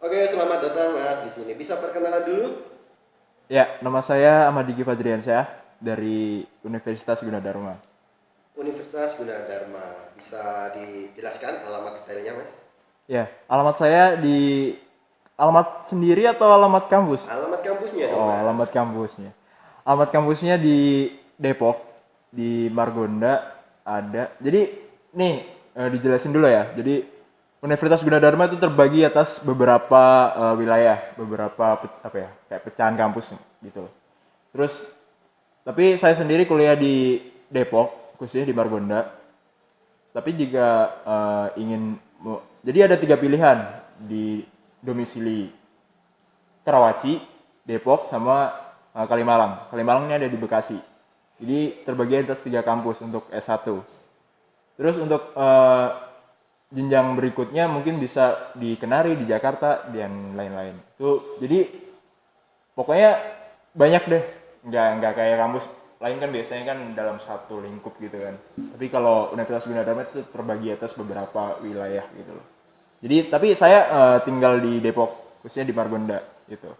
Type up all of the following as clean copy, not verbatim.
Oke, selamat datang Mas di sini. Bisa perkenalan dulu? Ya, nama saya Ahmad Diki Fajriansyah dari Universitas Gunadarma. Universitas Gunadarma. Bisa dijelaskan alamat detailnya, Mas? Ya, alamat saya di alamat sendiri atau alamat kampus? Alamat kampusnya dong, Oh, Mas. alamat kampusnya. Alamat kampusnya di Depok, di Margonda ada. Jadi nih dijelasin dulu ya. Jadi Universitas Gunadarma itu terbagi atas beberapa wilayah, beberapa apa ya, kayak pecahan kampus gitu loh. Terus tapi saya sendiri kuliah di Depok, khususnya di Margonda. Tapi jika jadi ada tiga pilihan di domisili Karawaci, Depok, sama Kalimalang. Kalimalang ini ada di Bekasi. Jadi terbagi atas tiga kampus untuk S1. Terus untuk jenjang berikutnya mungkin bisa di Kenari, di Jakarta, dan lain-lain. Itu jadi pokoknya banyak deh, nggak kayak kampus lain kan biasanya kan dalam satu lingkup gitu kan. Tapi kalau Universitas Gunadarma itu terbagi atas beberapa wilayah gitu loh. Jadi tapi saya tinggal di Depok, khususnya di Margonda gitu.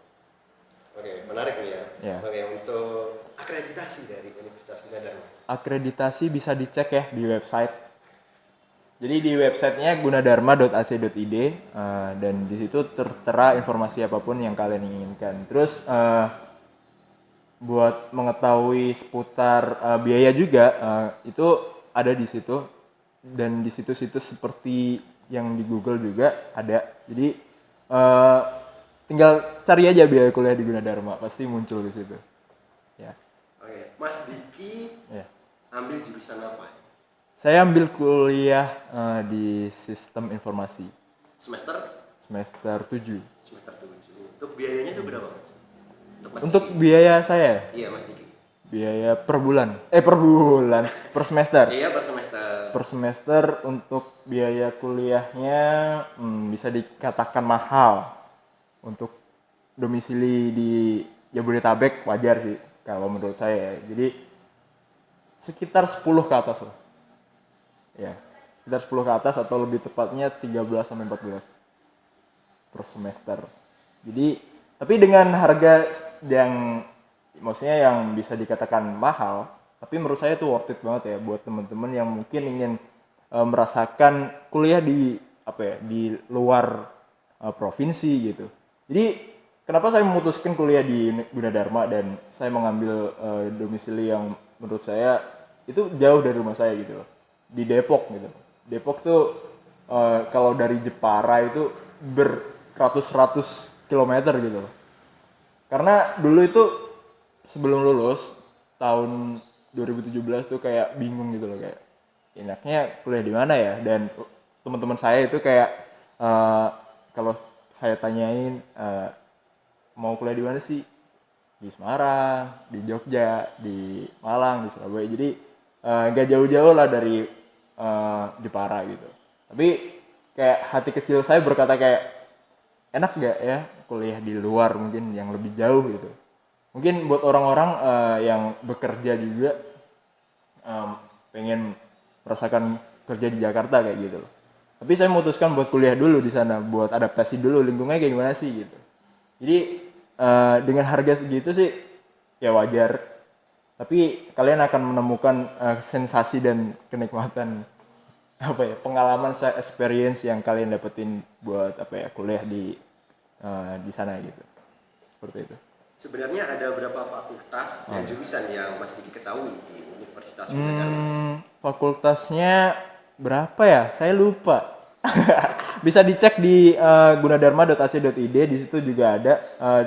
Oke, menarik nih ya. Ya. Oke, untuk akreditasi dari Universitas Gunadarma. Akreditasi bisa dicek ya di website. Jadi di websitenya gunadarma.ac.id dan di situ tertera informasi apapun yang kalian inginkan. Terus buat mengetahui seputar biaya juga itu ada di situ, dan di situs-situs seperti yang di Google juga ada. Jadi uh, tinggal cari aja biaya kuliah di Gunadarma, pasti muncul di situ. Ya. Oke, Mas Diki Ya. ambil jurusan apa? Saya ambil kuliah di Sistem Informasi Semester? semester 7. Semester 7. Untuk biayanya itu berapa, Mas? Untuk Mas Untuk Diki? biaya saya, Iya, Mas Diki. biaya per bulan, per semester. Iya, per semester. Per semester untuk biaya kuliahnya bisa dikatakan mahal. Untuk domisili di Jabodetabek wajar sih kalau menurut saya. Jadi sekitar 10 ke atas lah. Ya, sekitar 10 ke atas atau lebih tepatnya 13 sampai 14 per semester. Jadi tapi dengan harga yang maksudnya yang bisa dikatakan mahal, tapi menurut saya itu worth it banget ya buat teman-teman yang mungkin ingin merasakan kuliah di apa ya, di luar provinsi gitu. Jadi kenapa saya memutuskan kuliah di Gunadarma dan saya mengambil domisili yang menurut saya itu jauh dari rumah saya gitu loh, di Depok gitu. Depok tuh kalau dari Jepara itu beratus-ratus kilometer gitu loh. Karena dulu itu sebelum lulus tahun 2017 tuh kayak bingung gitu loh, kayak enaknya kuliah di mana ya, dan teman-teman saya itu kayak eh, kalau saya tanyain mau kuliah di mana sih, di Semarang, di Jogja, di Malang, di Surabaya. Jadi nggak jauh-jauh lah dari Jepara gitu. Tapi kayak hati kecil saya berkata kayak enak gak ya kuliah di luar, mungkin yang lebih jauh gitu. Mungkin buat orang-orang yang bekerja juga pengen merasakan kerja di Jakarta kayak gitu loh. Tapi saya memutuskan buat kuliah dulu di sana, buat adaptasi dulu lingkungannya kayak gimana sih gitu. Jadi dengan harga segitu sih ya wajar. Tapi kalian akan menemukan sensasi dan kenikmatan apa ya, pengalaman saya experience yang kalian dapetin buat apa ya, kuliah di sana gitu. Seperti itu. Sebenarnya ada berapa fakultas dan jurusan yang Mas Diki ketahui di Universitas Gunadarma? Fakultasnya berapa ya? Saya lupa. Bisa dicek di gunadarma.ac.id, di situ juga ada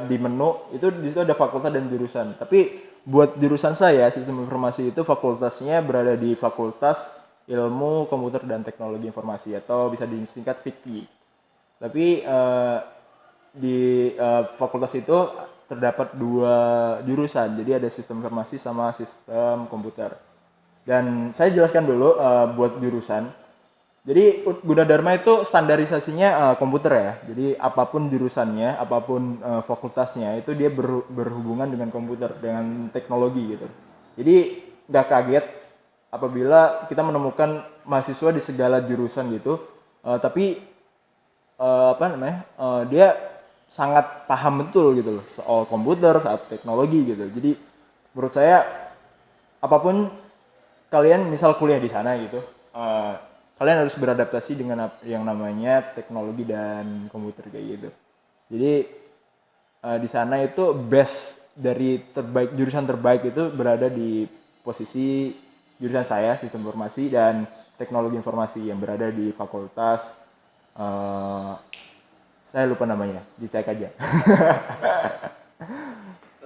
di menu itu, di situ ada fakultas dan jurusan. Tapi buat jurusan saya sistem informasi itu fakultasnya berada di Fakultas Ilmu Komputer dan Teknologi Informasi atau bisa disingkat FIKI. Tapi di fakultas itu terdapat dua jurusan, jadi ada sistem informasi sama sistem komputer. Dan saya jelaskan dulu buat jurusan. Jadi Gunadarma itu standarisasinya komputer ya. Jadi apapun jurusannya, apapun fakultasnya itu dia berhubungan dengan komputer, dengan teknologi gitu. Jadi nggak kaget apabila kita menemukan mahasiswa di segala jurusan gitu. Tapi apa namanya? Dia sangat paham betul gitu loh soal komputer, soal teknologi gitu. Jadi menurut saya apapun kalian misal kuliah di sana gitu, kalian harus beradaptasi dengan yang namanya teknologi dan komputer kayak gitu. Jadi di sana itu best dari terbaik, jurusan terbaik itu berada di posisi jurusan saya sistem informasi dan teknologi informasi yang berada di fakultas saya lupa namanya, dicek aja.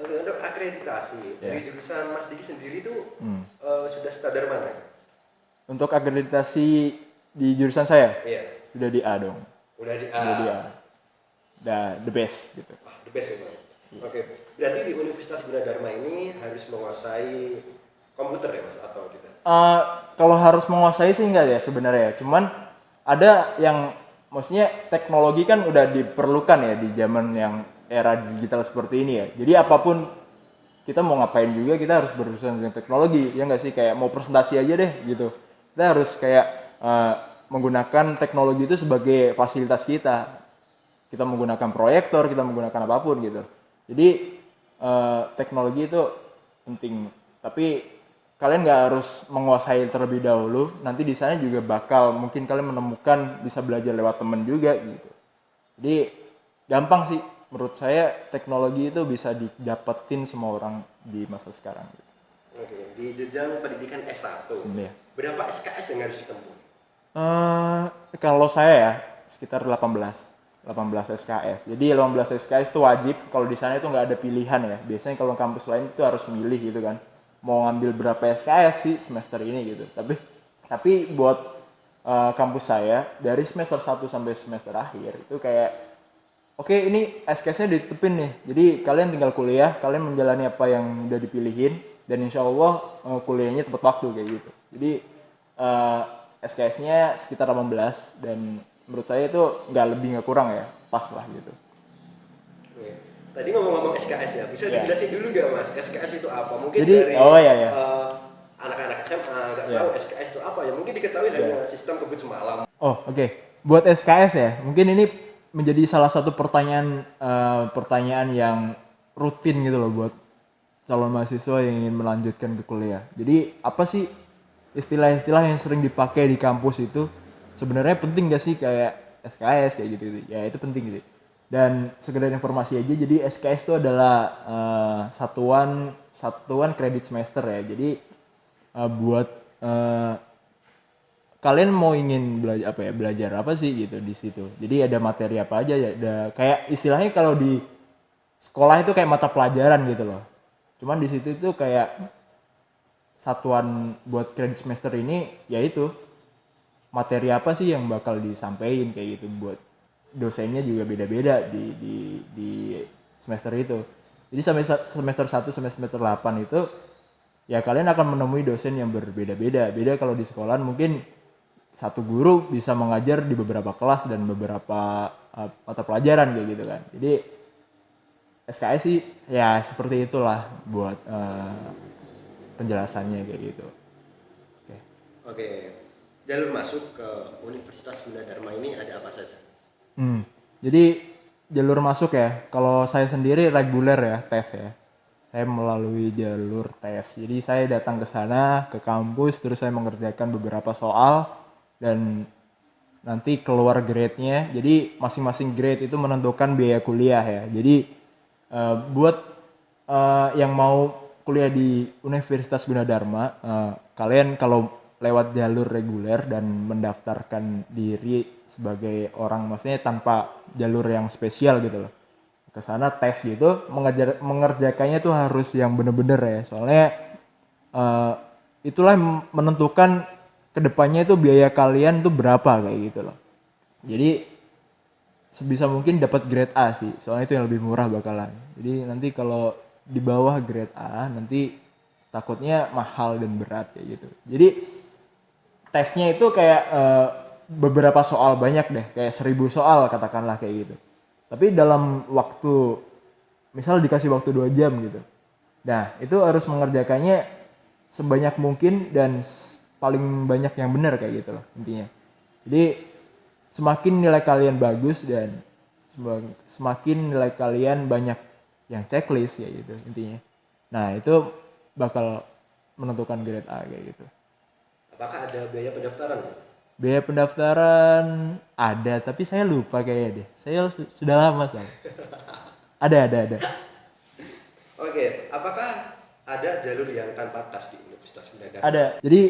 Oke, untuk akreditasi dari jurusan Mas Diki sendiri tuh sudah standar mana? Untuk akreditasi di jurusan saya Iya. sudah di A dong. Udah di A. Sudah di A. Udah the best gitu. Wah, the best ya Bang. Oke, berarti di Universitas Gunadarma ini harus menguasai komputer ya Mas atau tidak? Kalau harus menguasai sih enggak ya sebenarnya. Cuman ada yang maksudnya teknologi kan udah diperlukan ya di zaman yang era digital seperti ini ya. Jadi apapun kita mau ngapain juga kita harus berurusan dengan teknologi. Ya enggak sih, kayak mau presentasi aja deh gitu. Kita harus kayak menggunakan teknologi itu sebagai fasilitas kita. Kita menggunakan proyektor, kita menggunakan apapun gitu. Jadi teknologi itu penting. Tapi kalian nggak harus menguasai terlebih dahulu. Nanti di sana juga bakal mungkin kalian menemukan bisa belajar lewat temen juga gitu. Jadi gampang sih menurut saya, teknologi itu bisa didapetin semua orang di masa sekarang gitu. Oke, di jenjang pendidikan S1 berapa SKS yang harus ditempuh? Kalau saya ya sekitar 18 SKS. Jadi 18 SKS itu wajib. Kalau di sana itu nggak ada pilihan ya. Biasanya kalau kampus lain itu harus milih gitu kan. Mau ngambil berapa SKS sih semester ini gitu. Tapi buat kampus saya dari semester 1 sampai semester akhir itu kayak oke, ini SKS-nya ditetepin nih. Jadi kalian tinggal kuliah, kalian menjalani apa yang udah dipilihin dan insya Allah kuliahnya tepat waktu kayak gitu. Jadi SKS-nya sekitar 18 dan menurut saya itu nggak lebih nggak kurang ya, pas lah gitu. Oke. Tadi ngomong-ngomong SKS ya, bisa dijelasin dulu nggak Mas, SKS itu apa? Mungkin jadi, dari anak-anak SMA nggak tahu SKS itu apa ya, mungkin diketahui hanya sistem kebut semalam. Oke. Buat SKS ya, mungkin ini menjadi salah satu pertanyaan yang rutin gitu loh buat calon mahasiswa yang ingin melanjutkan ke kuliah. Jadi apa sih istilah-istilah yang sering dipakai di kampus itu? Sebenarnya penting gak sih kayak SKS kayak gitu? Ya itu penting gitu. Dan sekedar informasi aja, jadi SKS itu adalah satuan kredit semester ya. Jadi buat kalian mau ingin belajar apa sih gitu di situ. Jadi ada materi apa aja ya, ada kayak istilahnya kalau di sekolah itu kayak mata pelajaran gitu loh. Cuman di situ itu kayak satuan buat kredit semester ini yaitu materi apa sih yang bakal disampaikan kayak gitu. Buat dosennya juga beda-beda di semester itu. Jadi sampai semester 1 sampai semester 8 itu ya kalian akan menemui dosen yang berbeda-beda. Beda kalau di sekolah mungkin satu guru bisa mengajar di beberapa kelas dan beberapa mata pelajaran kayak gitu kan. Jadi SKS sih ya seperti itulah buat penjelasannya kayak gitu. Oke. Jalur masuk ke Universitas Gunadarma ini ada apa saja? Jadi jalur masuk ya, kalau saya sendiri reguler ya, tes ya. Saya melalui jalur tes. Jadi saya datang ke sana, ke kampus, terus saya mengerjakan beberapa soal dan nanti keluar grade-nya. Jadi masing-masing grade itu menentukan biaya kuliah ya. Jadi buat yang mau kuliah di Universitas Gunadarma, kalian kalau lewat jalur reguler dan mendaftarkan diri sebagai orang, maksudnya tanpa jalur yang spesial gitu loh, ke sana tes gitu, mengerjakannya tuh harus yang bener-bener ya, soalnya itulah yang menentukan kedepannya itu biaya kalian tuh berapa kayak gitu loh. Jadi sebisa mungkin dapat grade A sih, soalnya itu yang lebih murah bakalan. Jadi nanti kalau di bawah grade A nanti takutnya mahal dan berat kayak gitu. Jadi tesnya itu kayak beberapa soal banyak deh, kayak 1000 soal katakanlah kayak gitu. Tapi dalam waktu, misal dikasih waktu 2 jam gitu. Nah itu harus mengerjakannya sebanyak mungkin dan paling banyak yang benar kayak gitu loh intinya. Jadi semakin nilai kalian bagus dan semakin nilai kalian banyak yang checklist ya gitu intinya. Nah itu bakal menentukan grade A kayak gitu. Apakah ada biaya pendaftaran? Biaya pendaftaran ada, tapi saya lupa kayaknya deh. Saya sudah lama soalnya. Ada. Oke, apakah ada jalur yang tanpa tas di Universitas Gunadarma? Ada. Jadi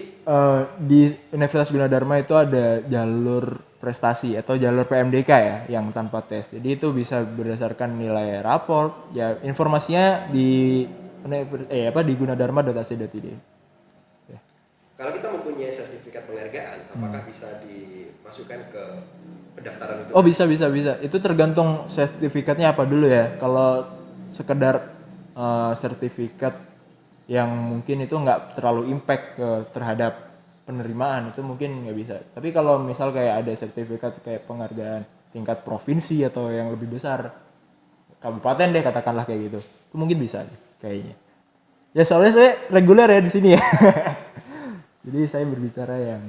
di Universitas Gunadarma itu ada jalur prestasi atau jalur PMDK ya yang tanpa tes. Jadi itu bisa berdasarkan nilai raport. Ya informasinya di di gunadarma.ac.id. Ya. Kalau kita mempunyai sertifikat penghargaan, apakah bisa dimasukkan ke pendaftaran itu? Oh bisa. Itu tergantung sertifikatnya apa dulu ya. Kalau sekedar sertifikat yang mungkin itu nggak terlalu impact terhadap penerimaan itu mungkin nggak bisa. Tapi kalau misal kayak ada sertifikat kayak penghargaan tingkat provinsi atau yang lebih besar, kabupaten deh katakanlah kayak gitu, itu mungkin bisa deh, kayaknya. Ya soalnya saya reguler ya di sini ya. Jadi saya berbicara yang.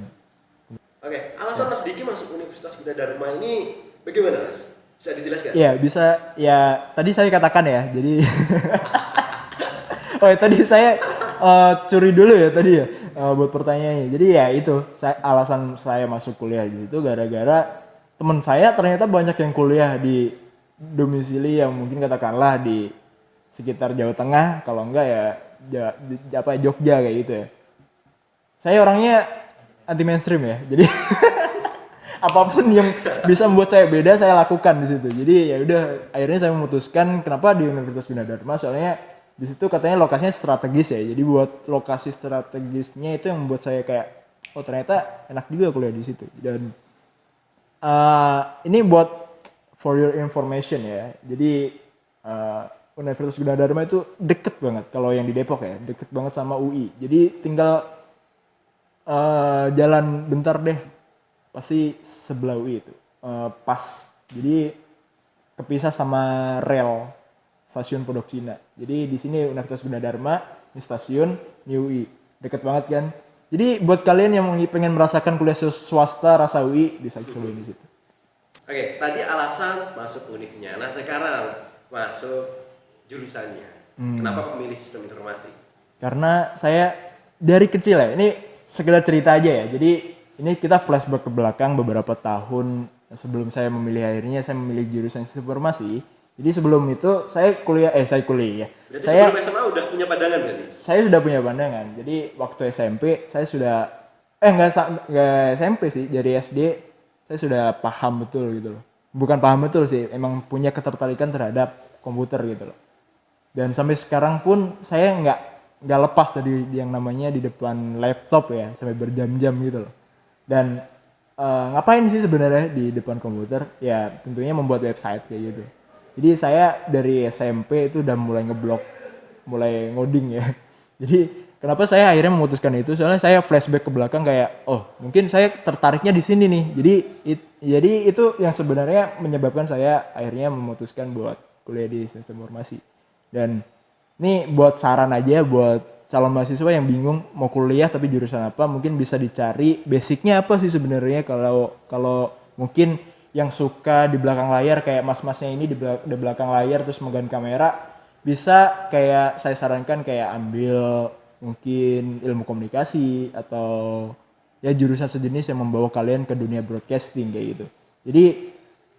Oke, alasan Mas Diki masuk Universitas Gunadarma ini bagaimana Mas? Bisa dijelaskan? Iya bisa, ya tadi saya katakan ya, jadi oh ya, tadi saya curi dulu ya tadi ya buat pertanyaannya. Jadi ya itu alasan saya masuk kuliah di situ gara-gara teman saya ternyata banyak yang kuliah di domisili yang mungkin katakanlah di sekitar Jawa Tengah, kalau enggak ya Jogja kayak gitu ya. Saya orangnya anti mainstream ya, jadi apapun yang bisa membuat saya beda saya lakukan di situ. Jadi ya udah akhirnya saya memutuskan kenapa di Universitas Gunadarma, soalnya di situ katanya lokasinya strategis ya. Jadi buat lokasi strategisnya itu yang membuat saya kayak oh ternyata enak juga kuliah di situ. Dan ini buat for your information ya. Jadi Universitas Gunadarma itu deket banget kalau yang di Depok ya, deket banget sama UI. Jadi tinggal jalan bentar deh, pasti sebelah UI itu pas. Jadi kepisah sama rel stasiun Pondok Cina. Jadi di sini Universitas Gunadarma, ini stasiun, ini UI, deket banget kan. Jadi buat kalian yang pengen merasakan kuliah swasta rasa UI bisa cobain di situ. Oke, tadi alasan masuk univnya. Nah sekarang masuk jurusannya. Kenapa memilih sistem informasi? Karena saya dari kecil ya, ini sekedar cerita aja ya. Jadi ini kita flashback ke belakang beberapa tahun sebelum saya memilih, akhirnya saya memilih jurusan sistem informasi. Jadi sebelum itu saya kuliah. Berarti sebelum SMA udah punya pandangan berarti? Saya sudah punya pandangan. Jadi waktu SMP saya sudah enggak SMP sih, dari SD saya sudah paham betul gitu loh. Bukan paham betul sih, emang punya ketertarikan terhadap komputer gitu loh. Dan sampai sekarang pun saya nggak lepas dari yang namanya di depan laptop ya sampai berjam-jam gitu loh. Dan ngapain sih sebenarnya di depan komputer? Ya tentunya membuat website kayak gitu. Jadi saya dari SMP itu udah mulai ngeblok, mulai ngoding ya. Jadi kenapa saya akhirnya memutuskan itu? Soalnya saya flashback ke belakang kayak, oh mungkin saya tertariknya di sini nih. Jadi itu yang sebenarnya menyebabkan saya akhirnya memutuskan buat kuliah di sistem informasi. Dan ini buat saran aja buat calon mahasiswa yang bingung mau kuliah tapi jurusan apa, mungkin bisa dicari basicnya apa sih sebenarnya. Kalau mungkin yang suka di belakang layar kayak mas-masnya ini di belakang layar terus megang kamera, bisa kayak saya sarankan kayak ambil mungkin ilmu komunikasi atau ya jurusan sejenis yang membawa kalian ke dunia broadcasting kayak gitu. Jadi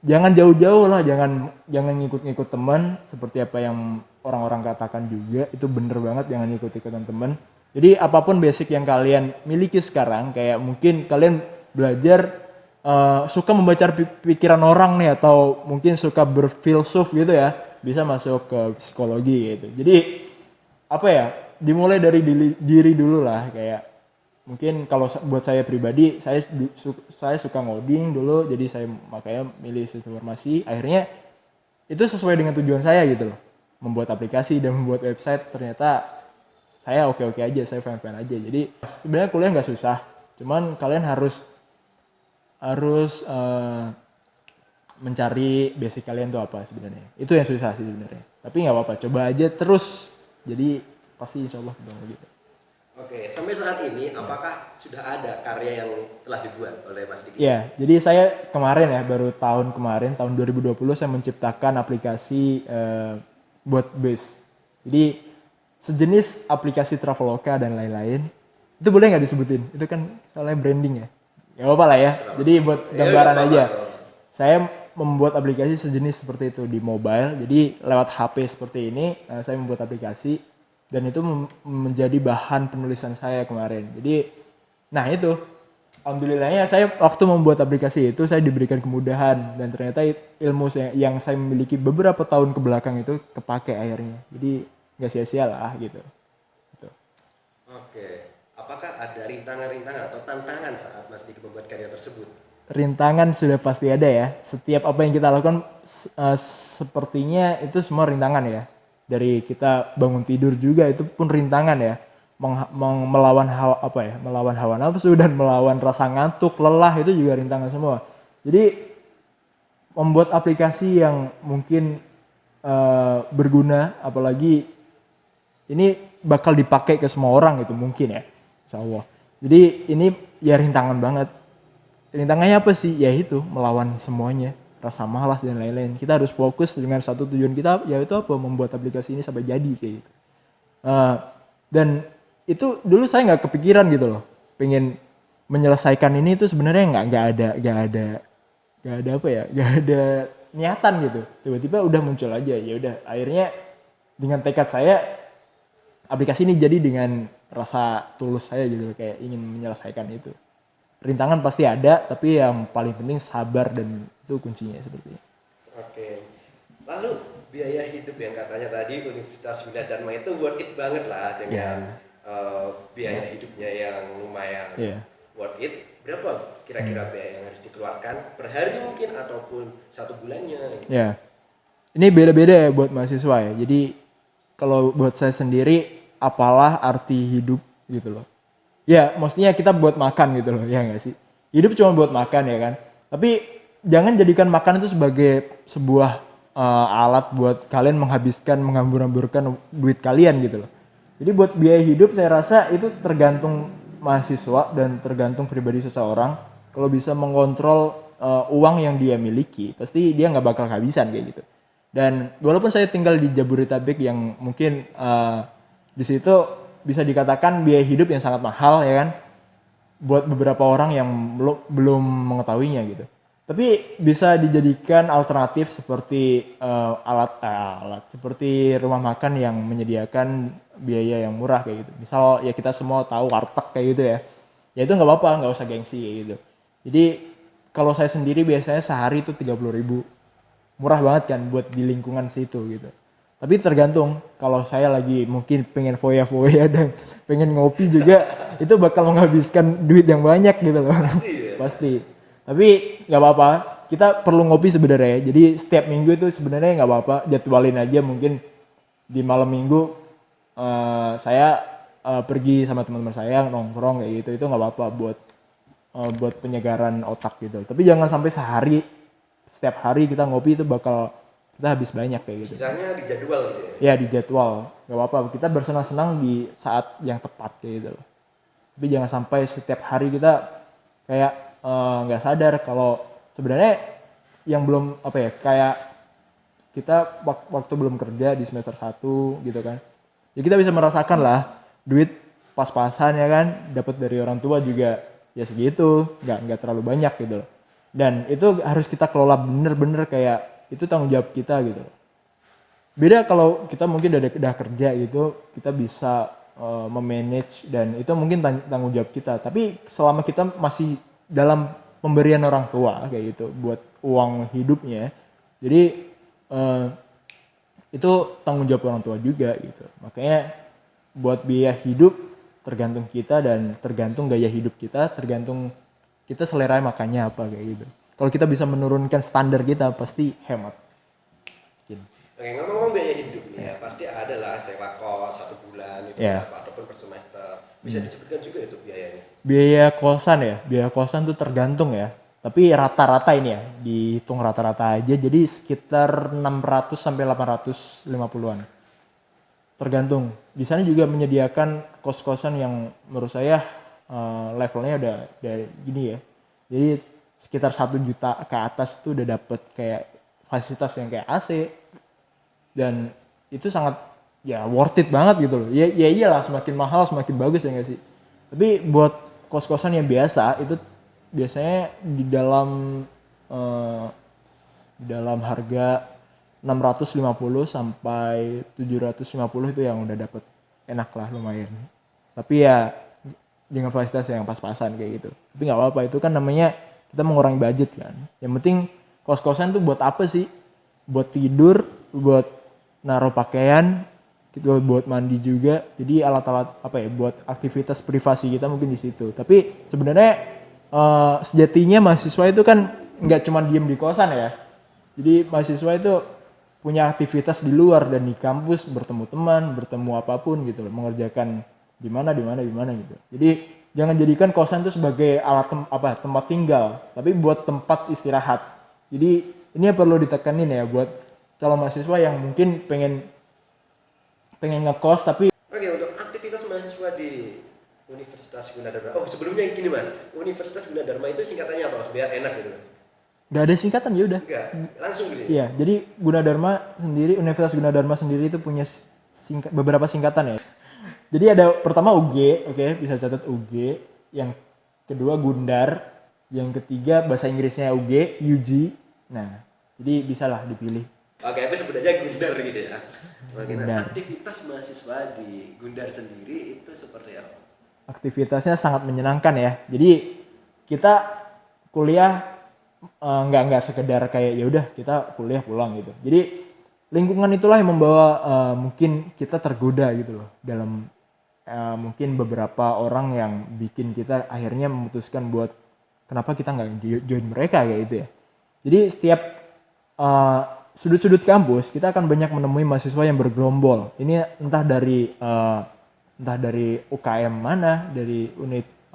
jangan jauh-jauh lah, jangan ngikut-ngikut teman seperti apa yang orang-orang katakan juga, itu bener banget, jangan ikut-ikutan teman. Jadi apapun basic yang kalian miliki sekarang, kayak mungkin kalian belajar suka membaca pikiran orang nih, atau mungkin suka berfilsuf gitu ya, bisa masuk ke psikologi gitu. Jadi apa ya, dimulai dari diri dulu lah. Kayak mungkin kalau buat saya pribadi, saya suka ngoding dulu, jadi saya makanya milih sistem informasi. Akhirnya itu sesuai dengan tujuan saya gitu loh, membuat aplikasi dan membuat website. Ternyata saya oke-oke aja, saya fine-fine aja. Jadi sebenarnya kuliah nggak susah, cuman kalian harus mencari basic kalian tuh apa sebenarnya. Itu yang susah sih sebenarnya, tapi nggak apa-apa, coba aja terus, jadi pasti insya Allah gitu. Oke, sampai saat ini apakah sudah ada karya yang telah dibuat oleh Mas Diki? Ya, jadi saya kemarin ya, baru tahun kemarin, tahun 2020 saya menciptakan aplikasi buat bus. Jadi sejenis aplikasi Traveloka dan lain-lain. Itu boleh nggak disebutin? Itu kan soalnya branding ya. Ya apa lah ya. Jadi buat gambaran aja. Saya membuat aplikasi sejenis seperti itu di mobile. Jadi lewat HP seperti ini, saya membuat aplikasi dan itu menjadi bahan penulisan saya kemarin. Jadi, nah itu, alhamdulillahnya saya waktu membuat aplikasi itu saya diberikan kemudahan dan ternyata ilmu yang saya miliki beberapa tahun ke belakang itu kepake akhirnya. Jadi nggak sia-sia lah gitu. Gitu. Oke, apakah ada rintangan-rintangan atau tantangan saat Mas Diki membuat karya tersebut? Rintangan sudah pasti ada ya. Setiap apa yang kita lakukan sepertinya itu semua rintangan ya. Dari kita bangun tidur juga itu pun rintangan ya. Melawan melawan hawa nafsu dan melawan rasa ngantuk, lelah itu juga rintangan semua. Jadi membuat aplikasi yang mungkin berguna, apalagi ini bakal dipakai ke semua orang gitu mungkin ya, insya Allah. Jadi ini ya rintangan banget. Rintangannya apa sih? Ya itu, melawan semuanya, rasa malas dan lain-lain. Kita harus fokus dengan satu tujuan kita, yaitu apa? Membuat aplikasi ini sampai jadi kayak gitu. Dan itu dulu saya nggak kepikiran gitu loh, pengen menyelesaikan ini itu sebenarnya nggak ada apa ya, nggak ada niatan gitu. Tiba-tiba udah muncul aja, ya udah. Akhirnya dengan tekad saya, aplikasi ini jadi dengan rasa tulus saya gitu loh, kayak ingin menyelesaikan itu. Rintangan pasti ada, tapi yang paling penting sabar dan itu kuncinya seperti itu. Oke, lalu biaya hidup yang katanya tadi Universitas Widadharma itu worth it banget lah dengan biaya hidupnya yang lumayan worth it. Berapa kira-kira biaya yang harus dikeluarkan per hari mungkin ataupun satu bulannya? Ya, ini beda-beda ya buat mahasiswa ya. Jadi kalau buat saya sendiri, apalah arti hidup gitu loh. Ya, maksudnya kita buat makan gitu loh, ya nggak sih? Hidup cuma buat makan ya kan. Tapi jangan jadikan makan itu sebagai sebuah alat buat kalian menghabiskan, menghambur-hamburkan duit kalian gitu loh. Jadi buat biaya hidup saya rasa itu tergantung mahasiswa dan tergantung pribadi seseorang. Kalau bisa mengontrol uang yang dia miliki, pasti dia nggak bakal kehabisan kayak gitu. Dan walaupun saya tinggal di Jabodetabek yang mungkin di situ bisa dikatakan biaya hidup yang sangat mahal ya kan, buat beberapa orang yang belum mengetahuinya gitu. Tapi bisa dijadikan alternatif seperti alat seperti rumah makan yang menyediakan biaya yang murah kayak gitu. Misal ya kita semua tahu warteg kayak gitu ya. Ya itu nggak apa-apa, nggak usah gengsi kayak gitu. Jadi kalau saya sendiri biasanya sehari itu 30.000. Murah banget kan buat di lingkungan situ gitu. Tapi tergantung, kalau saya lagi mungkin pengen foya-foya dan pengen ngopi juga, itu bakal menghabiskan duit yang banyak gitu loh. Pasti ya? Pasti. Tapi nggak apa-apa, kita perlu ngopi sebenarnya. Jadi setiap minggu itu sebenarnya nggak apa-apa, jadwalin aja mungkin di malam minggu saya pergi sama teman-teman saya nongkrong kayak gitu, itu nggak apa-apa buat penyegaran otak gitu. Tapi jangan sampai setiap hari kita ngopi itu bakal kita habis banyak kayak gitu. Istilahnya di jadwal gitu ya? Ya di jadwal, nggak apa-apa. Kita bersenang-senang di saat yang tepat kayak gitu loh. Tapi jangan sampai setiap hari kita kayak nggak sadar kalau sebenarnya yang belum apa ya, kayak kita waktu belum kerja di semester 1 gitu kan. Ya kita bisa merasakan lah duit pas-pasan ya kan, dapat dari orang tua juga ya segitu, nggak terlalu banyak gitu loh. Dan itu harus kita kelola bener-bener, kayak itu tanggung jawab kita gitu. Beda kalau kita mungkin udah kerja gitu, kita bisa memanage dan itu mungkin tanggung jawab kita. Tapi selama kita masih dalam pemberian orang tua kayak gitu buat uang hidupnya, jadi itu tanggung jawab orang tua juga gitu. Makanya buat biaya hidup tergantung kita dan tergantung gaya hidup kita, tergantung kita selera makannya apa kayak gitu. Kalau kita bisa menurunkan standar kita, pasti hemat. Oke, ngomong-ngomong biaya hidup nih ya, pasti ada lah sewa kos 1 bulan itu berapa ataupun per semester. Bisa disebutkan juga itu biayanya? Biaya kosan tuh tergantung ya. Tapi rata-rata ini ya, dihitung rata-rata aja, jadi sekitar 600 sampai 850-an. tergantung. Di sana juga menyediakan kos-kosan yang menurut saya levelnya udah gini ya. Jadi sekitar 1 juta ke atas tuh udah dapet kayak fasilitas yang kayak AC, dan itu sangat ya worth it banget gitu loh. Ya iyalah, semakin mahal semakin bagus ya nggak sih. Tapi buat kos-kosan yang biasa itu biasanya di dalam harga 650 sampai 750 itu yang udah dapet enak lah, lumayan. Tapi ya dengan fasilitas yang pas-pasan kayak gitu. Tapi nggak apa-apa, itu kan namanya kita mengurangi budget kan. Yang penting kos-kosan tuh buat apa sih? Buat tidur, buat naruh pakaian, gitu, buat mandi juga. Jadi alat-alat apa ya, buat aktivitas privasi kita mungkin di situ. Tapi sebenarnya sejatinya mahasiswa itu kan nggak cuma diem di kosan ya. Jadi mahasiswa itu punya aktivitas di luar dan di kampus, bertemu teman, bertemu apapun gitu loh, mengerjakan di mana gitu. Jadi jangan jadikan kosan itu sebagai alat tempat tinggal, tapi buat tempat istirahat. Jadi ini yang perlu ditekanin ya buat calon mahasiswa yang mungkin pengen ngekos tapi. Oke, untuk aktivitas mahasiswa di Universitas Gunadarma. Oh, sebelumnya gini Mas, Universitas Gunadarma itu singkatannya apa Mas? Biar enak gitu loh. Gak ada singkatan, ya udah. Enggak, langsung gitu. Iya, jadi Universitas Gunadarma sendiri itu punya beberapa singkatan ya. Jadi ada pertama UG, oke, bisa catat UG. Yang kedua Gundar, yang ketiga bahasa Inggrisnya UG. Nah, jadi bisalah dipilih. Oke, apa sebut aja Gundar gitu ya. Gundar. Aktivitas mahasiswa di Gundar sendiri itu seperti apa? Aktivitasnya sangat menyenangkan ya. Jadi kita kuliah nggak sekedar kayak ya udah kita kuliah pulang gitu. Jadi lingkungan itulah yang membawa mungkin kita tergoda gitu loh dalam mungkin beberapa orang yang bikin kita akhirnya memutuskan buat kenapa kita nggak join mereka kayak gitu ya. Jadi setiap sudut-sudut kampus kita akan banyak menemui mahasiswa yang bergerombol. Ini entah dari UKM mana, dari unit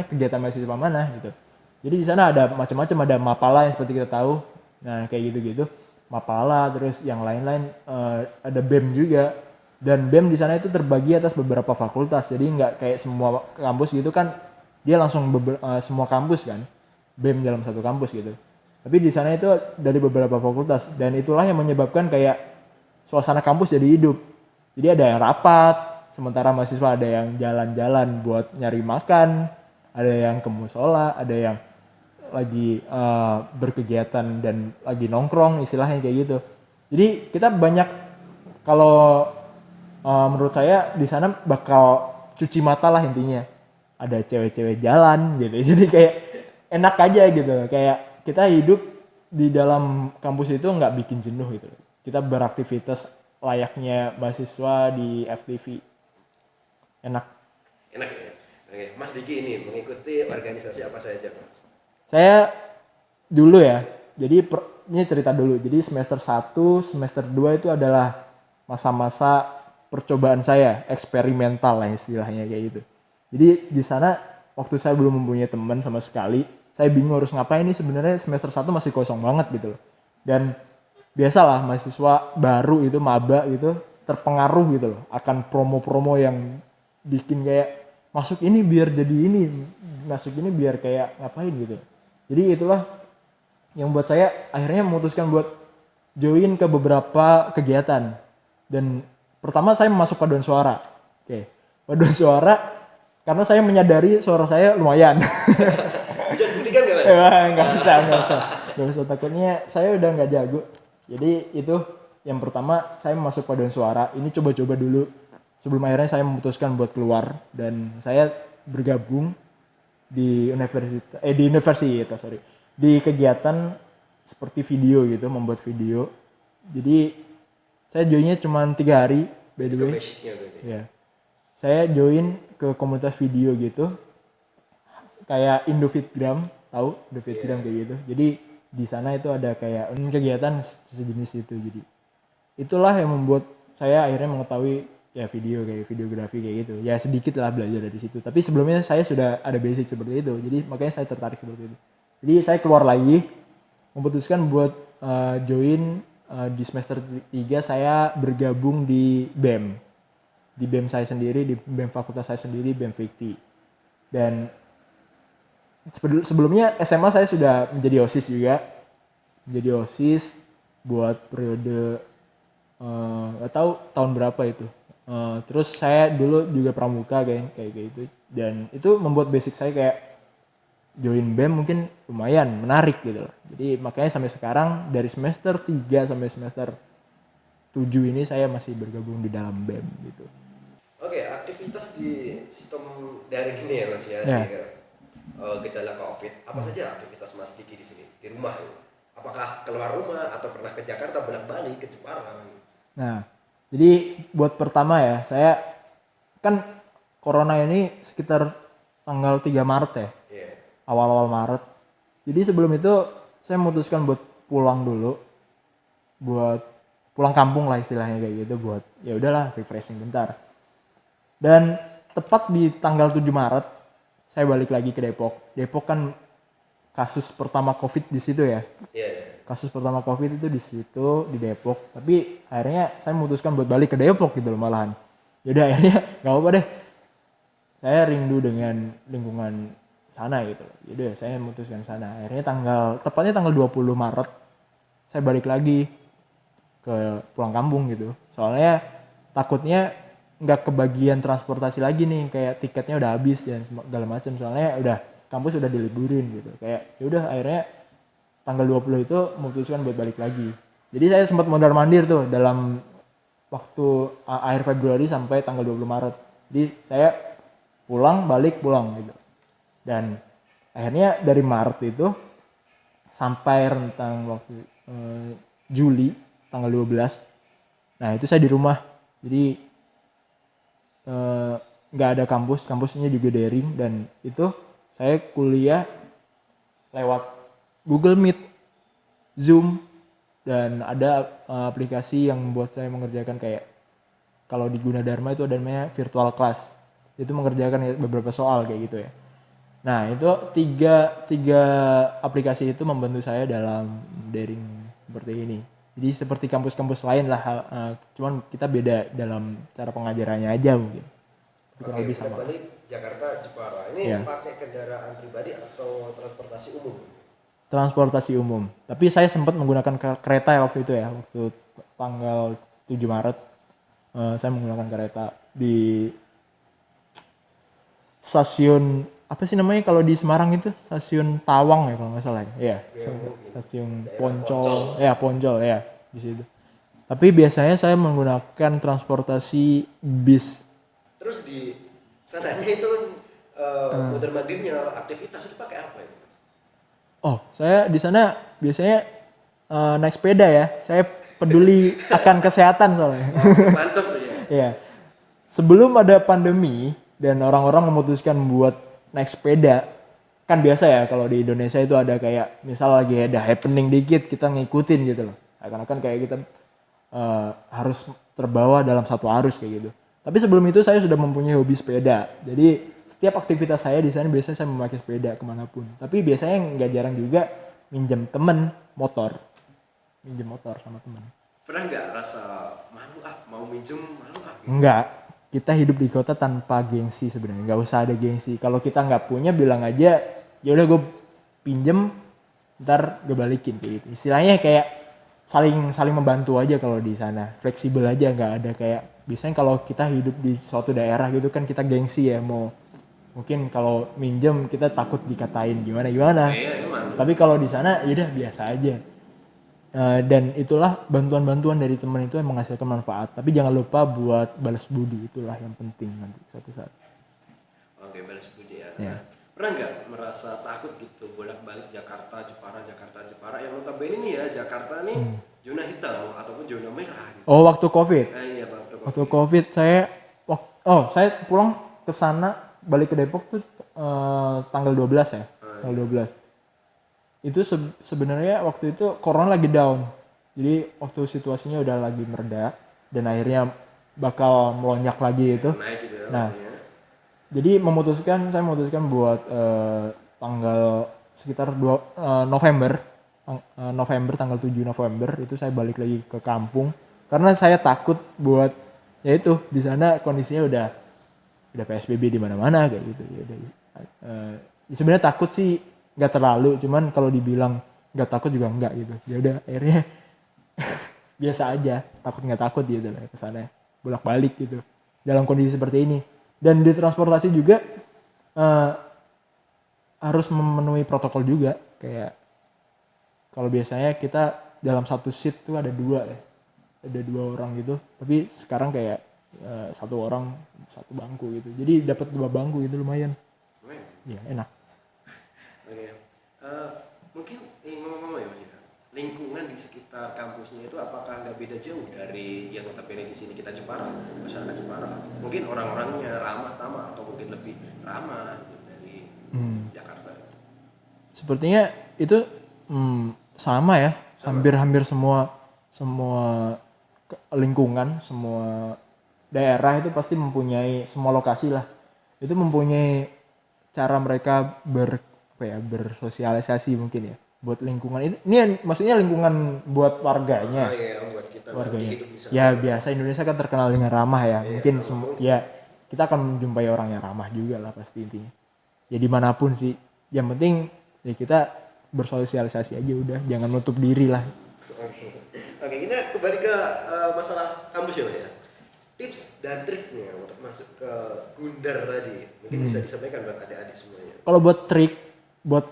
kegiatan mahasiswa mana gitu. Jadi di sana ada macam-macam, ada Mapala yang seperti kita tahu. Nah, kayak gitu-gitu. Mapala, terus yang lain-lain ada BEM juga. Dan BEM di sana itu terbagi atas beberapa fakultas. Jadi nggak kayak semua kampus gitu kan, dia langsung semua kampus kan. BEM dalam satu kampus gitu. Tapi di sana itu dari beberapa fakultas, dan itulah yang menyebabkan kayak suasana kampus jadi hidup. Jadi ada yang rapat, sementara mahasiswa ada yang jalan-jalan buat nyari makan, ada yang ke musola, ada yang lagi berkegiatan dan lagi nongkrong, istilahnya kayak gitu. Jadi kita banyak, kalau menurut saya di sana bakal cuci mata lah intinya. Ada cewek-cewek jalan gitu. Jadi kayak enak aja gitu. Kayak kita hidup di dalam kampus itu nggak bikin jenuh gitu. Kita beraktivitas layaknya mahasiswa di FTV. Enak ya. Oke, Mas Diki ini mengikuti organisasi apa saja Mas? Saya dulu ya, jadi ini cerita dulu. Jadi semester 1, semester 2 itu adalah masa-masa percobaan saya, eksperimental lah istilahnya kayak gitu. Jadi di sana waktu saya belum mempunyai teman sama sekali, saya bingung harus ngapain nih, sebenarnya semester 1 masih kosong banget gitu loh. Dan biasalah mahasiswa baru itu, maba gitu, terpengaruh gitu loh akan promo-promo yang bikin kayak masuk ini biar jadi ini, masuk ini biar kayak ngapain gitu. Jadi itulah yang buat saya akhirnya memutuskan buat join ke beberapa kegiatan. Dan pertama saya masuk paduan suara. Oke, paduan suara karena saya menyadari suara saya lumayan. Bisa dibuktikan nggak Mas? Nggak usah, takutnya saya udah nggak jago. Jadi itu yang pertama, saya masuk paduan suara. Ini coba-coba dulu sebelum akhirnya saya memutuskan buat keluar, dan saya bergabung di di kegiatan seperti video gitu, membuat video. Jadi saya joinnya cuma 3 hari by the way. Ya. Saya join ke komunitas video gitu, kayak Indofitgram, tahu Indofitgram kayak gitu. Jadi di sana itu ada kayak kegiatan sejenis itu. Jadi itulah yang membuat saya akhirnya mengetahui ya video, kayak videografi kayak gitu. Ya sedikit lah belajar dari situ. Tapi sebelumnya saya sudah ada basic seperti itu. Jadi makanya saya tertarik seperti itu. Jadi saya keluar lagi, memutuskan buat join di semester 3 saya bergabung di BEM. Di BEM saya sendiri, di BEM fakultas saya sendiri, BEM Fikti. Dan sebelumnya SMA saya sudah menjadi OSIS juga. Menjadi OSIS buat periode nggak tahu tahun berapa itu. Terus saya dulu juga pramuka kayak gitu. Dan itu membuat basic saya kayak join BEM mungkin lumayan menarik gitu loh. Jadi makanya sampai sekarang dari semester 3 sampai semester 7 ini saya masih bergabung di dalam BEM gitu. Oke, aktivitas di sistem daring ini ya Mas ya, Ya. di gejala COVID. Apa saja aktivitas Mas Diki di sini, di rumah? Apakah keluar rumah atau pernah ke Jakarta bolak-balik ke Jepara? Nah, jadi buat pertama ya, saya kan corona ini sekitar tanggal 3 Maret ya. Iya. Awal-awal Maret. Jadi sebelum itu saya memutuskan buat pulang dulu. Buat pulang kampung lah istilahnya kayak gitu, buat ya udahlah refreshing bentar. Dan tepat di tanggal 7 Maret saya balik lagi ke Depok. Depok kan kasus pertama Covid di situ ya. Iya. Kasus pertama Covid itu di situ di Depok. Tapi akhirnya saya memutuskan buat balik ke Depok gitu loh malahan. Yaudah akhirnya nggak apa-apa deh. Saya rindu dengan lingkungan sana gitu. Yaudah saya memutuskan sana. Akhirnya tepatnya tanggal 20 Maret saya balik lagi ke pulang kampung gitu. Soalnya takutnya nggak kebagian transportasi lagi nih, kayak tiketnya udah habis dan segala macam. Soalnya udah kampus udah diliburin gitu. Kayak yaudah akhirnya tanggal 20 itu memutuskan buat balik lagi. Jadi saya sempat mondar-mandir tuh dalam waktu akhir Februari sampai tanggal 20 Maret. Jadi saya pulang gitu. Dan akhirnya dari Maret itu sampai rentang waktu Juli tanggal 12. Nah, itu saya di rumah. Jadi nggak ada kampusnya juga daring, dan itu saya kuliah lewat Google Meet, Zoom, dan ada aplikasi yang membuat saya mengerjakan kayak kalau di Gunadarma itu ada namanya virtual class. Itu mengerjakan beberapa soal kayak gitu ya. Nah, itu tiga aplikasi itu membantu saya dalam daring seperti ini. Jadi seperti kampus-kampus lain lah, cuman kita beda dalam cara pengajarannya aja mungkin. Oke, udah balik Jakarta Jepara. Ini pakai kendaraan pribadi atau transportasi umum? Transportasi umum. Tapi saya sempat menggunakan kereta ya waktu itu ya, waktu tanggal 7 Maret. Saya menggunakan kereta di stasiun apa sih namanya kalau di Semarang itu, stasiun Tawang ya kalau nggak salah ya. Stasiun Poncol. Ya, Poncol ya di situ. Tapi biasanya saya menggunakan transportasi bis. Terus di sananya itu mondar-mandirnya aktivitas itu pakai apa itu? Oh, saya di sana biasanya naik sepeda ya. Saya peduli akan kesehatan soalnya. Mantap ya. Iya. Sebelum ada pandemi dan orang-orang memutuskan buat naik sepeda, kan biasa ya kalau di Indonesia itu ada kayak misal lagi ada happening dikit kita ngikutin gitu loh. Seakan-akan kayak kita harus terbawa dalam satu arus kayak gitu. Tapi sebelum itu saya sudah mempunyai hobi sepeda. Jadi setiap aktivitas saya di sana biasanya saya memakai sepeda kemanapun. Tapi biasanya nggak jarang juga minjem temen motor. Minjem motor sama temen. Pernah nggak rasa malu mau minjem malu gitu? Enggak. Kita hidup di kota tanpa gengsi sebenarnya. Nggak usah ada gengsi. Kalau kita nggak punya bilang aja, ya udah gue pinjem, ntar gue balikin kayak gitu. Istilahnya kayak saling membantu aja kalau di sana. Fleksibel aja, nggak ada kayak biasanya kalau kita hidup di suatu daerah gitu kan kita gengsi ya, mau mungkin kalau minjem kita takut dikatain gimana. Tapi kalau di sana ya udah biasa aja. Dan itulah bantuan-bantuan dari teman itu yang menghasilkan manfaat. Tapi jangan lupa buat balas budi, itulah yang penting nanti suatu saat. Oke, balas budi ya. Pernah nggak merasa takut gitu bolak-balik Jakarta Jepara yang notabene nih ya Jakarta nih zona hitam ataupun zona merah gitu. Oh, waktu Covid. Iya, Waktu Covid saya pulang ke sana balik ke Depok tuh tanggal 12 ya. Tanggal 12. Itu sebenarnya waktu itu corona lagi down. Jadi waktu situasinya udah lagi mereda dan akhirnya bakal melonjak lagi itu. Naik gitu ya. Nah, jadi saya memutuskan buat tanggal sekitar November November, tanggal 7 November itu saya balik lagi ke kampung karena saya takut buat ya itu di sana kondisinya udah PSBB di mana-mana kayak gitu ya udah sebenarnya takut sih nggak terlalu, cuman kalau dibilang nggak takut juga nggak gitu, ya udah akhirnya biasa aja, takut nggak takut gitu lah kesana bolak-balik gitu dalam kondisi seperti ini. Dan di transportasi juga harus memenuhi protokol juga, kayak kalau biasanya kita dalam satu seat tuh ada dua orang gitu, tapi sekarang kayak satu orang satu bangku gitu, jadi dapat 2 bangku gitu lumayan. Ya enak. Oke. Mungkin ngomong-ngomong ya Mas ya, lingkungan di sekitar kampusnya itu apakah nggak beda jauh dari yang notabene di sini kita Jepara, masyarakat Jepara? Mungkin orang-orangnya ramah-tamah atau mungkin lebih ramah gitu dari Jakarta. Sepertinya itu sama ya, hampir semua lingkungan, semua daerah itu pasti mempunyai, semua lokasi lah itu mempunyai cara mereka bersosialisasi mungkin ya buat lingkungan ini maksudnya lingkungan buat warganya. Iya, buat kita warganya hidup di sana. ya biasa Indonesia kan terkenal dengan ramah ya, mungkin ya kita akan menjumpai orang yang ramah juga lah pasti intinya ya dimanapun sih, yang penting ya kita bersosialisasi aja udah, jangan menutup diri lah. Oke, kita kembali ke masalah kampus ya Mas ya. Tips dan triknya untuk masuk ke Gundar tadi mungkin bisa disampaikan buat adik-adik semuanya. Kalau buat trik buat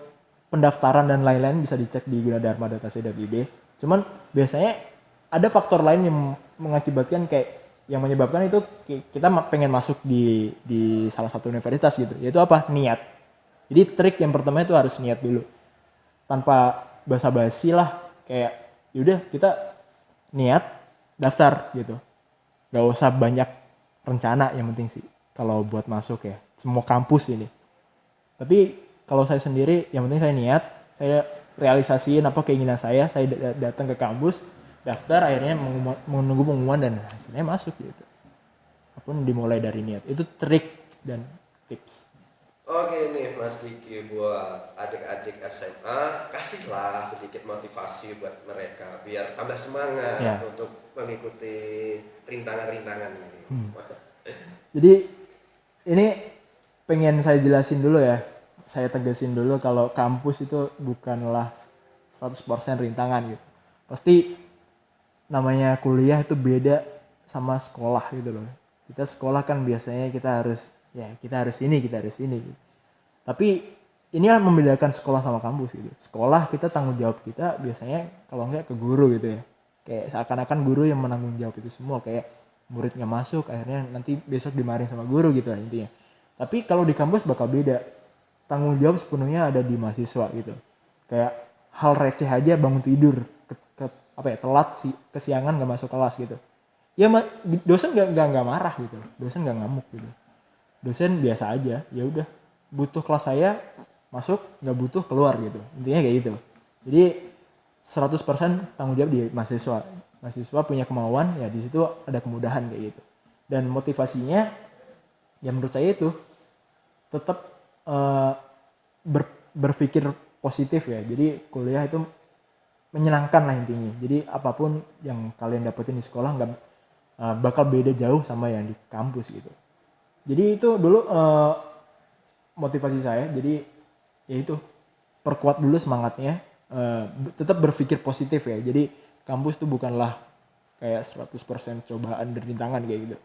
pendaftaran dan lain-lain bisa dicek di gunadarma.ac.id. Cuman biasanya ada faktor lain yang mengakibatkan kayak yang menyebabkan itu kita pengen masuk di salah satu universitas gitu. Yaitu apa? Niat. Jadi trik yang pertama itu harus niat dulu. Tanpa basa-basi lah, kayak yaudah kita niat daftar gitu. Gak usah banyak rencana, yang penting sih kalau buat masuk ya semua kampus ini. Tapi kalau saya sendiri yang penting saya niat, saya realisasiin apa keinginan saya datang ke kampus, daftar, akhirnya menunggu pengumuman dan hasilnya masuk gitu. Apapun dimulai dari niat, itu trik dan tips. Oke nih Mas Diki, buat adik-adik SMA kasihlah sedikit motivasi buat mereka biar tambah semangat untuk mengikuti rintangan-rintangan ini. Jadi ini pengen saya jelasin dulu ya, saya tegasin dulu kalau kampus itu bukanlah 100% rintangan gitu. Pasti namanya kuliah itu beda sama sekolah gitu loh. Kita sekolah kan biasanya kita harus ini gitu. Tapi ini yang membedakan sekolah sama kampus gitu. Sekolah kita tanggung jawab kita biasanya kalau enggak ke guru gitu ya. Kayak seakan-akan guru yang menanggung jawab itu semua, kayak murid nggak masuk akhirnya nanti besok dimarahin sama guru gitu lah intinya. Tapi kalau di kampus bakal beda. Tanggung jawab sepenuhnya ada di mahasiswa gitu. Kayak hal receh aja, bangun tidur telat sih, kesiangan nggak masuk kelas gitu. Ya dosen nggak marah gitu. Dosen nggak ngamuk gitu. Dosen biasa aja, ya udah butuh kelas saya masuk, nggak butuh keluar gitu, intinya kayak gitu. Jadi 100% tanggung jawab di mahasiswa punya kemauan ya, di situ ada kemudahan kayak gitu. Dan motivasinya ya menurut saya itu tetap berpikir positif ya. Jadi kuliah itu menyenangkan lah intinya. Jadi apapun yang kalian dapetin di sekolah nggak bakal beda jauh sama yang di kampus gitu. Jadi itu dulu motivasi saya. Jadi ya itu, perkuat dulu semangatnya, tetap berpikir positif ya. Jadi kampus itu bukanlah kayak 100% cobaan dan rintangan kayak gitu.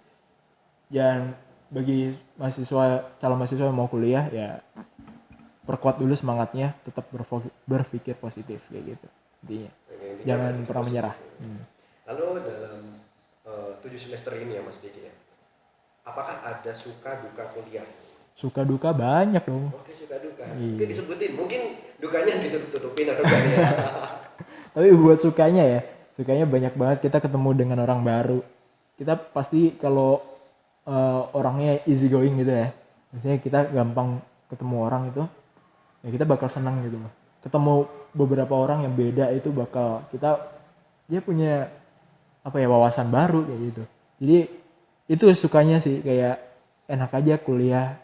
Dan bagi calon mahasiswa yang mau kuliah ya perkuat dulu semangatnya, tetap berpikir positif kayak gitu intinya. Jangan pernah menyerah. Lalu dalam 7 semester ini ya Mas Diki ya, apakah ada suka duka kuliah? Suka duka banyak dong. Oke, suka duka. Mungkin disebutin, mungkin dukanya ditutup-tutupin atau enggak ya. Tapi buat sukanya banyak banget, kita ketemu dengan orang baru. Kita pasti kalau orangnya easy going gitu ya, misalnya kita gampang ketemu orang itu, ya kita bakal senang gitu loh. Ketemu beberapa orang yang beda itu dia punya wawasan baru kayak gitu. Jadi itu sukanya sih, kayak enak aja kuliah.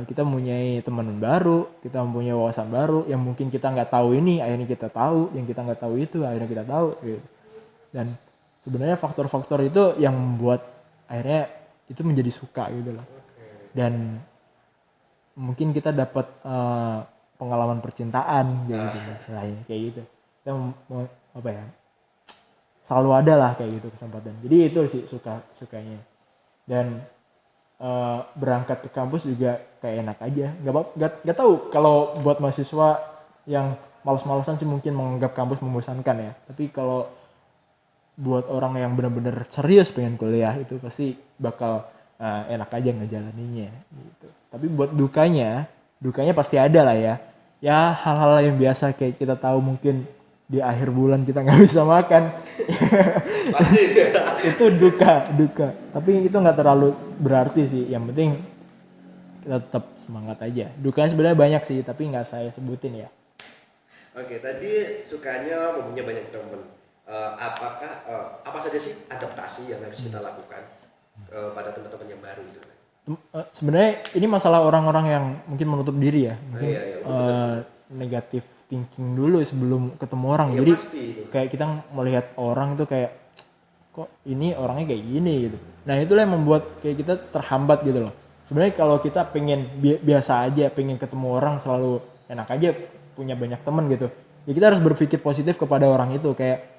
kita mempunyai teman baru, kita mempunyai wawasan baru yang mungkin kita nggak tahu ini, akhirnya kita tahu, yang kita nggak tahu itu akhirnya kita tahu gitu. Dan sebenarnya faktor-faktor itu yang membuat akhirnya itu menjadi suka gitu loh. Dan mungkin kita dapat pengalaman percintaan gitu selain kayak gitu. Kita apa ya? Selalu ada lah kayak gitu kesempatan. Jadi itu sih sukanya. Dan berangkat ke kampus juga kayak enak aja. Gak tahu kalau buat mahasiswa yang malas-malasan sih mungkin menganggap kampus membosankan ya. Tapi kalau buat orang yang benar-benar serius pengen kuliah itu pasti bakal enak aja ngejalaninnya gitu. Tapi buat dukanya pasti ada lah ya. Ya hal-hal yang biasa kayak kita tahu mungkin di akhir bulan kita nggak bisa makan. Pasti. Itu duka. Tapi itu nggak terlalu berarti sih. Yang penting kita tetap semangat aja. Dukanya sebenarnya banyak sih, tapi nggak saya sebutin ya. Oke, tadi sukanya mempunyai banyak teman. Apa saja sih adaptasi yang harus kita lakukan pada teman-teman yang baru itu? Sebenarnya ini masalah orang-orang yang mungkin menutup diri ya, mungkin negatif thinking dulu sebelum ketemu orang. Jadi kayak kita melihat orang itu kayak kok ini orangnya kayak gini gitu. Nah itulah yang membuat kayak kita terhambat gitu loh. Sebenarnya kalau kita pengen biasa aja, pengen ketemu orang selalu enak aja, punya banyak teman gitu. Ya kita harus berpikir positif kepada orang itu. Kayak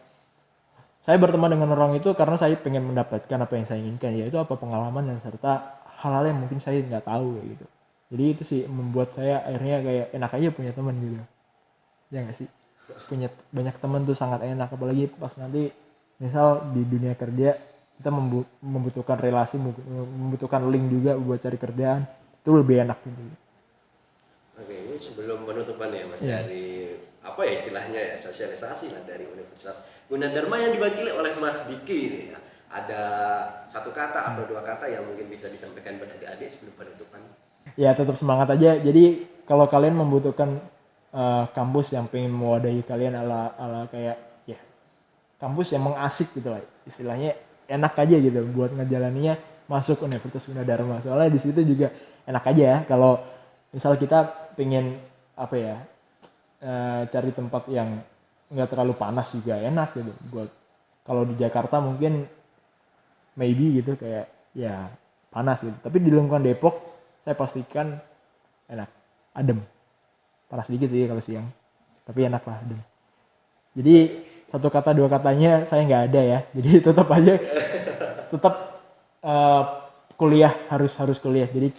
saya berteman dengan orang itu karena saya pengen mendapatkan apa yang saya inginkan, yaitu apa pengalaman dan serta hal-hal yang mungkin saya nggak tahu kayak gitu. Jadi itu sih membuat saya akhirnya kayak enak aja punya teman gitu. Ya nggak sih? Punya banyak teman tuh sangat enak, apalagi pas nanti misal di dunia kerja kita membutuhkan relasi, membutuhkan link juga buat cari kerjaan, itu lebih enak gitu. Oke, ini sebelum penutupan ya Mas, dari apa ya istilahnya ya, sosialisasi lah dari Universitas Gunadarma yang diwakili oleh Mas Diki ini ya. Ada satu kata atau dua kata yang mungkin bisa disampaikan pada adik-adik sebelum penutupan? Ya tetap semangat aja. Jadi kalau kalian membutuhkan kampus yang pengen mewadahi kalian ala kayak ya kampus yang mengasik gitu lah, istilahnya enak aja gitu buat ngejalaninnya, masuk Universitas Gunadarma. Soalnya di situ juga enak aja ya kalau misal kita pengen apa ya cari tempat yang nggak terlalu panas juga enak gitu. Buat kalau di Jakarta mungkin maybe gitu kayak ya panas gitu. Tapi di lingkungan Depok saya pastikan enak, adem. Panas dikit sih kalau siang, tapi enak lah adem. Jadi satu kata dua katanya saya nggak ada ya. Jadi tetap aja kuliah harus kuliah. Jadi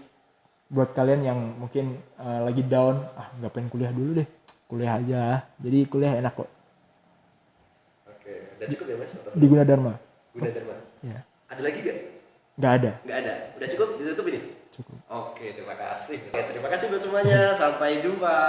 buat kalian yang mungkin lagi down, nggak pengen kuliah dulu deh, kuliah aja. Jadi kuliah enak kok. Oke, udah cukup ya Mas? Di Gunadarma. Gunadarma. Ya. Ada lagi gak? Nggak ada. Nggak ada. Udah cukup ditutup ini? Cukup. Oke, terima kasih. Terima kasih buat semuanya. Sampai jumpa.